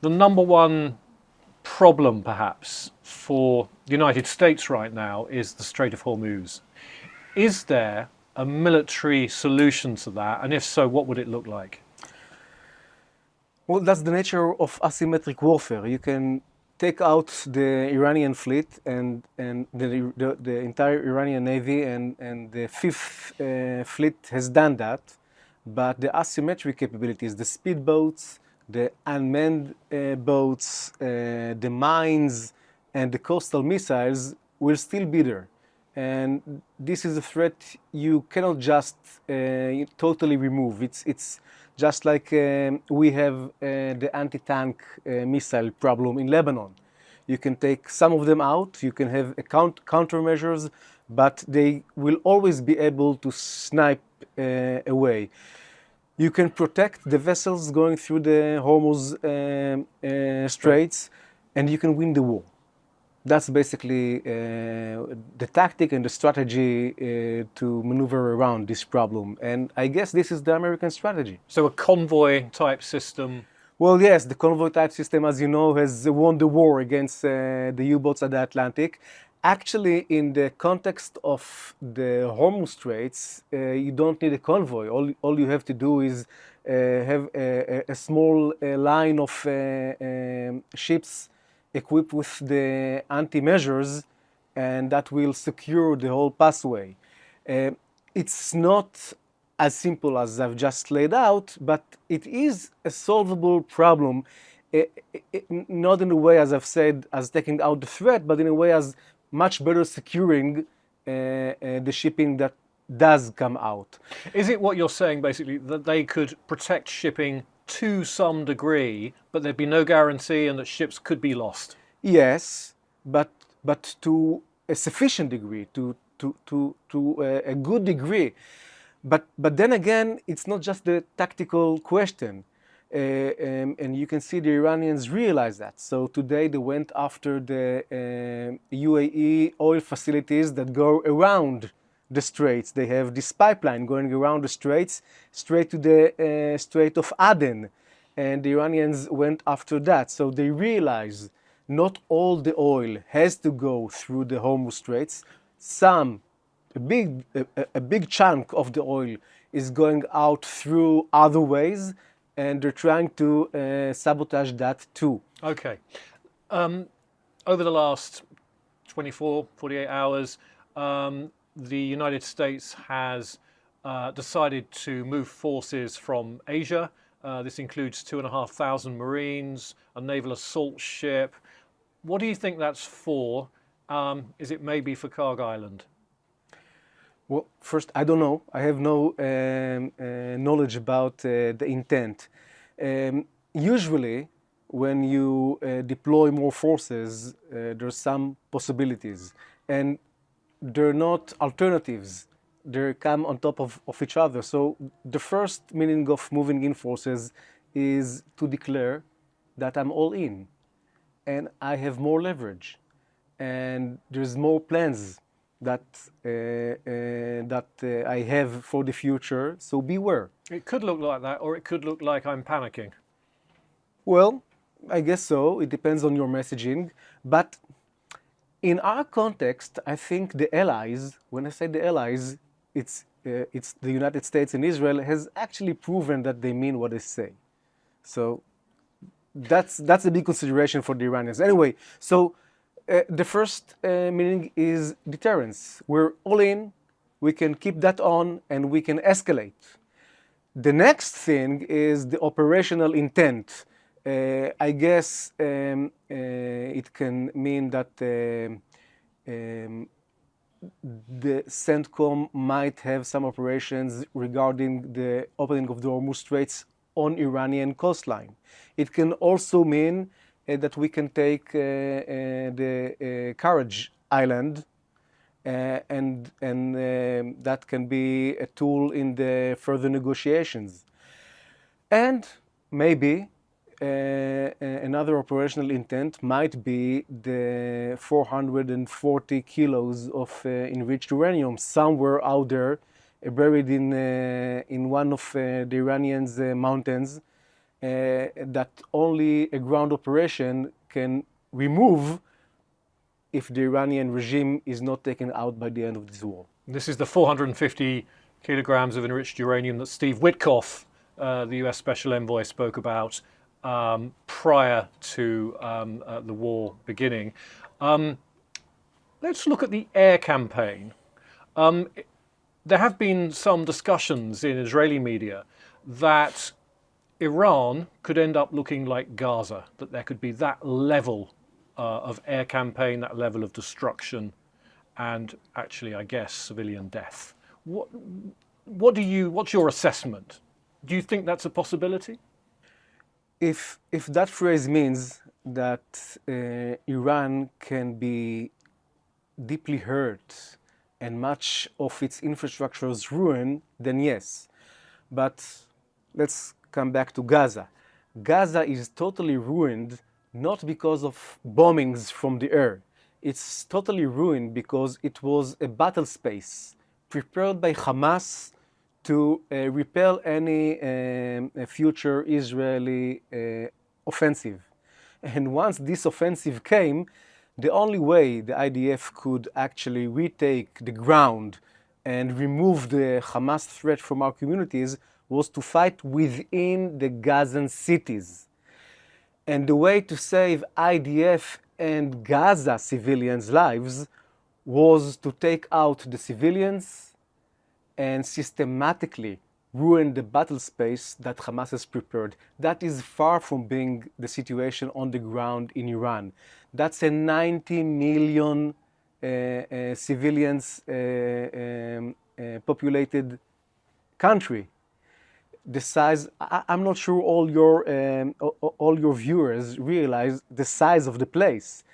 the number one problem, perhaps, for the United States right now is the Strait of Hormuz. Is there a military solution to that? And if so, what would it look like? Well, that's the nature of asymmetric warfare. You can take out the Iranian fleet and the entire Iranian navy, and the Fifth Fleet has done that. But the asymmetric capabilities, the speedboats, the unmanned boats, the mines, and the coastal missiles will still be there. And this is a threat you cannot just totally remove. It's just like we have the anti-tank missile problem in Lebanon. You can take some of them out, you can have countermeasures, but they will always be able to snipe away. You can protect the vessels going through the Hormuz Straits, and you can win the war. That's basically the tactic and the strategy to maneuver around this problem. And I guess this is the American strategy. So a convoy type system? Well, yes, the convoy type system, as you know, has won the war against the U-boats at the Atlantic. Actually, in the context of the Hormuz Straits, you don't need a convoy. All you have to do is have a small line of ships equipped with the anti-measures, and that will secure the whole passway. It's not as simple as I've just laid out, but it is a solvable problem, not in a way, as I've said, as taking out the threat, but in a way as much better securing the shipping that does come out. Is it what you're saying, basically, that they could protect shipping to some degree, but there'd be no guarantee and that ships could be lost? Yes, but to a sufficient degree, to a good degree. But then again, it's not just the tactical question. And you can see the Iranians realize that. So today they went after the UAE oil facilities that go around the straits. They have this pipeline going around the straits, straight to the Strait of Aden. And the Iranians went after that. So they realize not all the oil has to go through the Hormuz Straits. A big chunk of the oil is going out through other ways, and they're trying to sabotage that too. Okay. Over the last 24, 48 hours, the United States has decided to move forces from Asia. This includes 2,500 Marines, a naval assault ship. What do you think that's for? Is it maybe for Carg Island? Well, first, I don't know. I have no knowledge about the intent. Usually, when you deploy more forces, there's some possibilities. And they're not alternatives. They come on top of each other. So the first meaning of moving in forces is to declare that I'm all in. And I have more leverage. And there's more plans that I have for the future, so beware. It could look like that, or it could look like I'm panicking. Well, I guess so. It depends on your messaging. But in our context, I think the allies, when I say the allies, it's the United States and Israel, has actually proven that they mean what they say. So that's a big consideration for the Iranians. Anyway, so the first meaning is deterrence. We're all in, we can keep that on, and we can escalate. The next thing is the operational intent. I guess it can mean that the CENTCOM might have some operations regarding the opening of the Hormuz Straits on Iranian coastline. It can also mean that we can take the Courage Island, and that can be a tool in the further negotiations. And maybe another operational intent might be the 440 kilos of enriched uranium somewhere out there, buried in one of the Iranians' mountains. that only a ground operation can remove if the Iranian regime is not taken out by the end of this war. This is the 450 kilograms of enriched uranium that Steve Witkoff, the US Special Envoy, spoke about prior to the war beginning. Let's look at the air campaign. There have been some discussions in Israeli media that Iran could end up looking like Gaza, that there could be that level of air campaign, that level of destruction, and actually, I guess, civilian death. What's your assessment? Do you think that's a possibility? If that phrase means that Iran can be deeply hurt and much of its infrastructure is ruined, then yes. But let's come back to Gaza. Gaza is totally ruined not because of bombings from the air. It's totally ruined because it was a battle space prepared by Hamas to repel any future Israeli offensive. And once this offensive came, the only way the IDF could actually retake the ground and remove the Hamas threat from our communities was to fight within the Gazan cities. And the way to save IDF and Gaza civilians' lives was to take out the civilians and systematically ruin the battle space that Hamas has prepared. That is far from being the situation on the ground in Iran. That's a 90 million civilians populated country. The size, I'm not sure all your viewers realize the size of the place.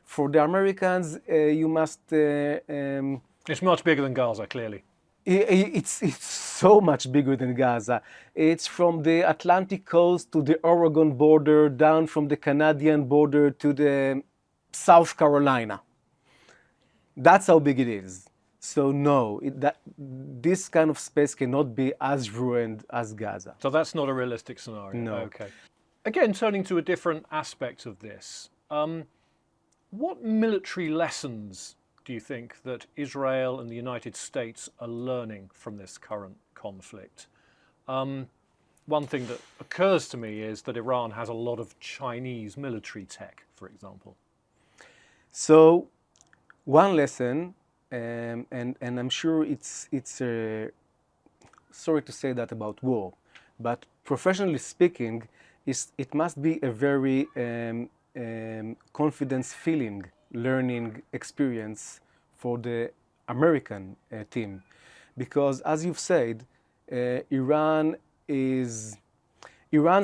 For the Americans, you must... It's much bigger than Gaza, clearly. It's so much bigger than Gaza. It's from the Atlantic coast to the Oregon border, down from the Canadian border to the South Carolina. That's how big it is. So no, this kind of space cannot be as ruined as Gaza. So that's not a realistic scenario? No. Okay. Again, turning to a different aspect of this, what military lessons do you think that Israel and the United States are learning from this current conflict? One thing that occurs to me is that Iran has a lot of Chinese military tech, for example. So one lesson, and I'm sure it's sorry to say that about war, but professionally speaking, it must be a very confidence-filling learning experience for the American team, because as you've said, Iran's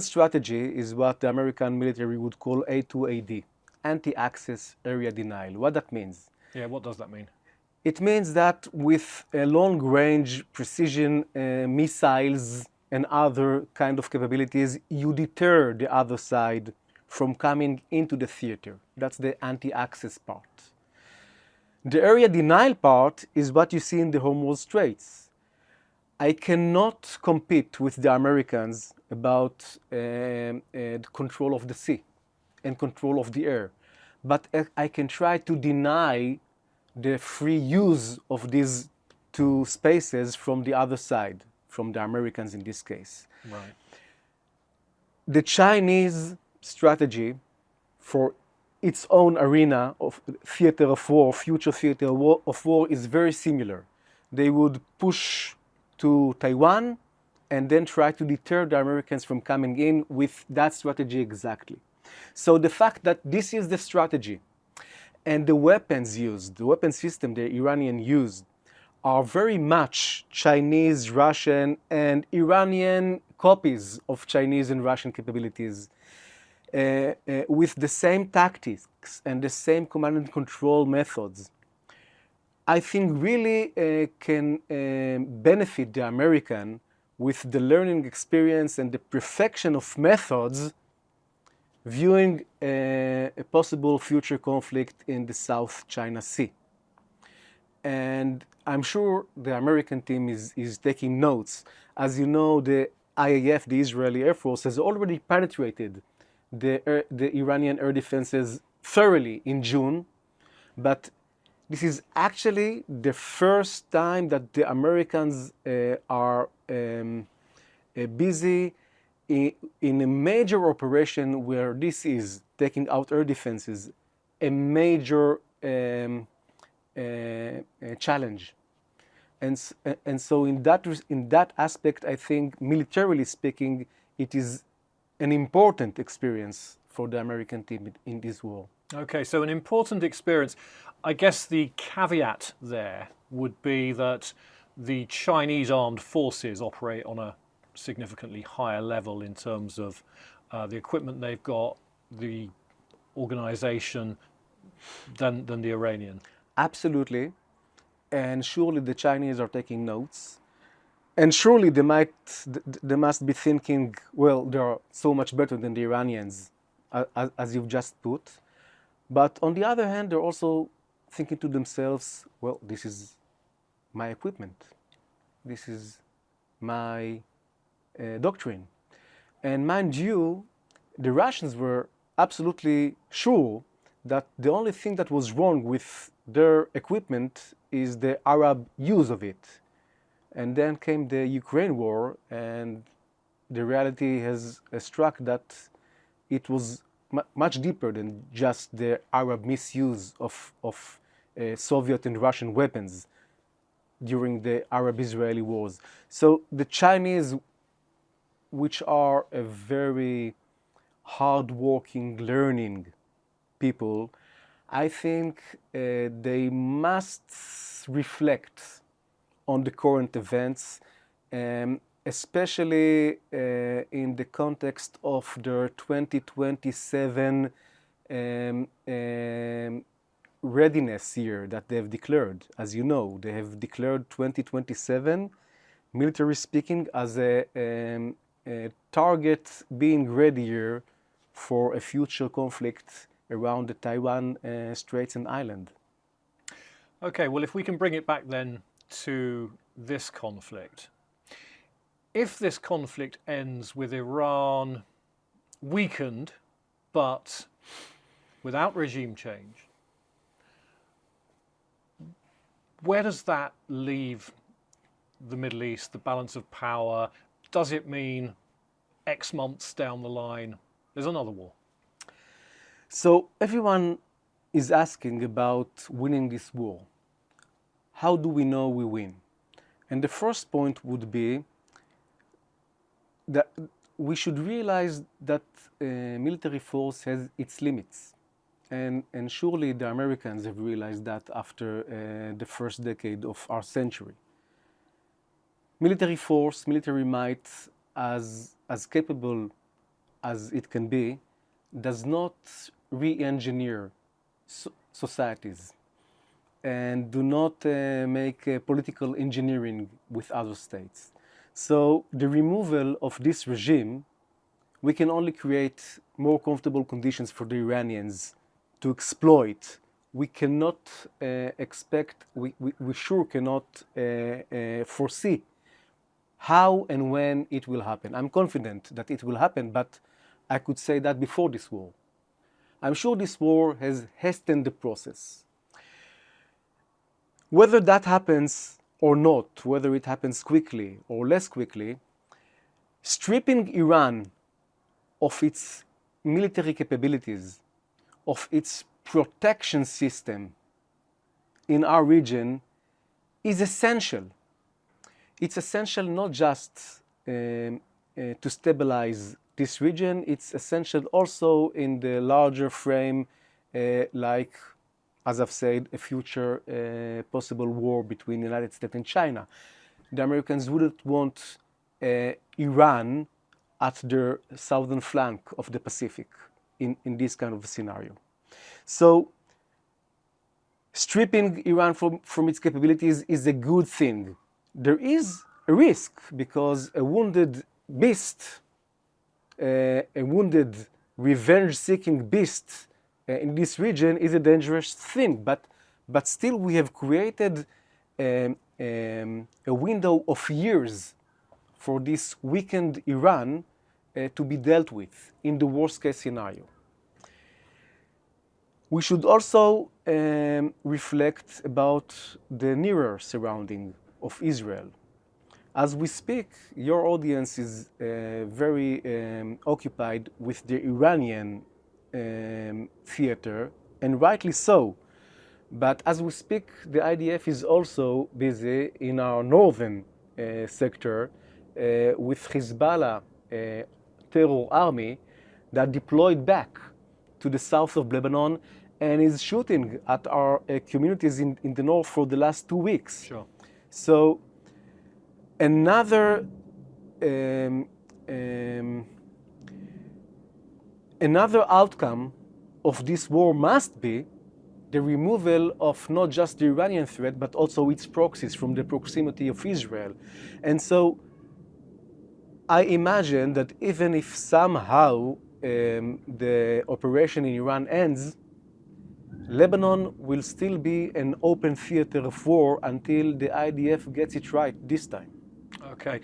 strategy is what the American military would call A2AD, anti-access area denial. What that means? Yeah, what does that mean? It means that with long-range precision missiles and other kind of capabilities, you deter the other side from coming into the theater. That's the anti-access part. The area denial part is what you see in the Hormuz Straits. I cannot compete with the Americans about the control of the sea and control of the air, but I can try to deny the free use of these two spaces from the other side, from the Americans in this case. Right. The Chinese strategy for its own arena of theater of war, future theater of war, is very similar. They would push to Taiwan and then try to deter the Americans from coming in with that strategy exactly. So the fact that this is the strategy and the weapons used, the weapon system the Iranian used, are very much Chinese, Russian, and Iranian copies of Chinese and Russian capabilities, with the same tactics and the same command and control methods, I think really can benefit the American with the learning experience and the perfection of methods, viewing a possible future conflict in the South China Sea. And I'm sure the American team is taking notes. As you know, the IAF, the Israeli Air Force, has already penetrated the Iranian air defenses thoroughly in June, but this is actually the first time that the Americans are busy in a major operation where this is taking out air defenses, a major challenge. And so in that aspect, I think, militarily speaking, it is an important experience for the American team in this war. Okay, so an important experience. I guess the caveat there would be that the Chinese armed forces operate on a significantly higher level in terms of the equipment they've got, the organization, than the Iranian. Absolutely. And surely the Chinese are taking notes. And surely they must be thinking, well, they are so much better than the Iranians, as you've just put. But on the other hand, they're also thinking to themselves, well, this is my equipment. This is my doctrine. And mind you, the Russians were absolutely sure that the only thing that was wrong with their equipment is the Arab use of it. And then came the Ukraine war, and the reality has struck that it was much deeper than just the Arab misuse of Soviet and Russian weapons during the Arab-Israeli wars. So the Chinese, which are a very hard-working, learning people, I think they must reflect on the current events, especially in the context of their 2027 readiness year that they have declared. As you know, they have declared 2027, military speaking, as a target being readier for a future conflict around the Taiwan Straits and Island. Okay, well, if we can bring it back then to this conflict. If this conflict ends with Iran weakened, but without regime change, where does that leave the Middle East, the balance of power? Does it mean X months down the line, there's another war? So everyone is asking about winning this war. How do we know we win? And the first point would be that we should realize that military force has its limits. And surely the Americans have realized that after the first decade of our century. Military force, military might, as capable as it can be, does not re-engineer societies and do not make political engineering with other states. So the removal of this regime, we can only create more comfortable conditions for the Iranians to exploit. We cannot we sure cannot foresee how and when it will happen. I'm confident that it will happen, but I could say that before this war. I'm sure this war has hastened the process. Whether that happens or not, whether it happens quickly or less quickly, stripping Iran of its military capabilities, of its protection system in our region is essential. It's essential not just to stabilize this region, it's essential also in the larger frame, like, as I've said, a future possible war between the United States and China. The Americans wouldn't want Iran at the southern flank of the Pacific in this kind of a scenario. So stripping Iran from its capabilities is a good thing. There is a risk because a wounded beast, a wounded revenge-seeking beast in this region is a dangerous thing. But still we have created a window of years for this weakened Iran to be dealt with in the worst case scenario. We should also reflect about the nearer surrounding of Israel. As we speak, your audience is very occupied with the Iranian theater, and rightly so. But as we speak, the IDF is also busy in our northern sector with Hezbollah terror army that deployed back to the south of Lebanon and is shooting at our communities in the north for the last 2 weeks. Sure. So another outcome of this war must be the removal of not just the Iranian threat, but also its proxies from the proximity of Israel. And so I imagine that even if somehow the operation in Iran ends, Lebanon will still be an open theater of war until the IDF gets it right this time. Okay.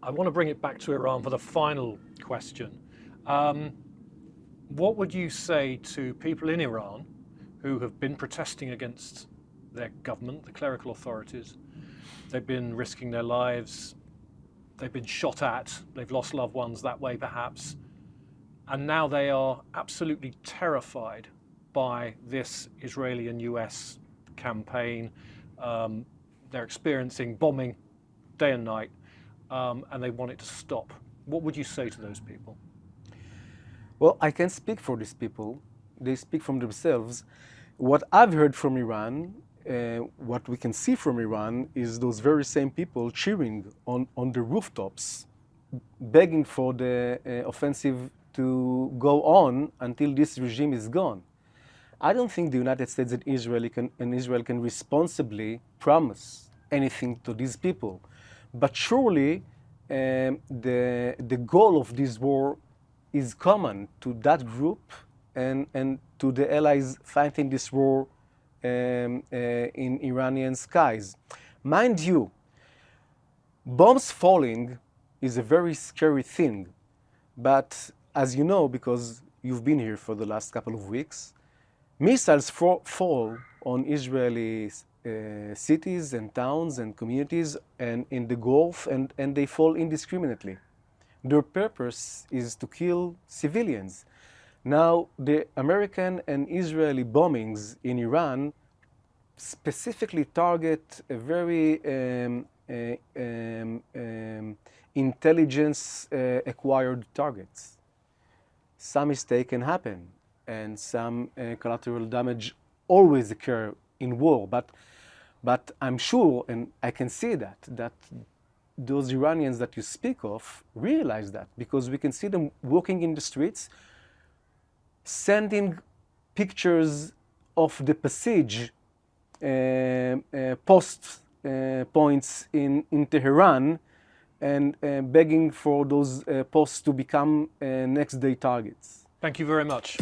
I want to bring it back to Iran for the final question. What would you say to people in Iran who have been protesting against their government, the clerical authorities? They've been risking their lives, they've been shot at, they've lost loved ones that way perhaps, and now they are absolutely terrified by this Israeli and US campaign. They're experiencing bombing day and night, and they want it to stop. What would you say to those people? Well, I can't speak for these people. They speak from themselves. What I've heard from Iran, what we can see from Iran, is those very same people cheering on the rooftops, begging for the offensive to go on until this regime is gone. I don't think the United States and Israel can responsibly promise anything to these people. But surely the goal of this war is common to that group and to the allies fighting this war in Iranian skies. Mind you, bombs falling is a very scary thing. But as you know, because you've been here for the last couple of weeks, missiles fall on Israeli cities and towns and communities and in the Gulf, and they fall indiscriminately. Their purpose is to kill civilians. Now, the American and Israeli bombings in Iran specifically target a very intelligence-acquired targets. Some mistake can happen, and some collateral damage always occur in war. But I'm sure, and I can see that those Iranians that you speak of realize that, because we can see them walking in the streets, sending pictures of the besieged post points in Tehran and begging for those posts to become next day targets. Thank you very much.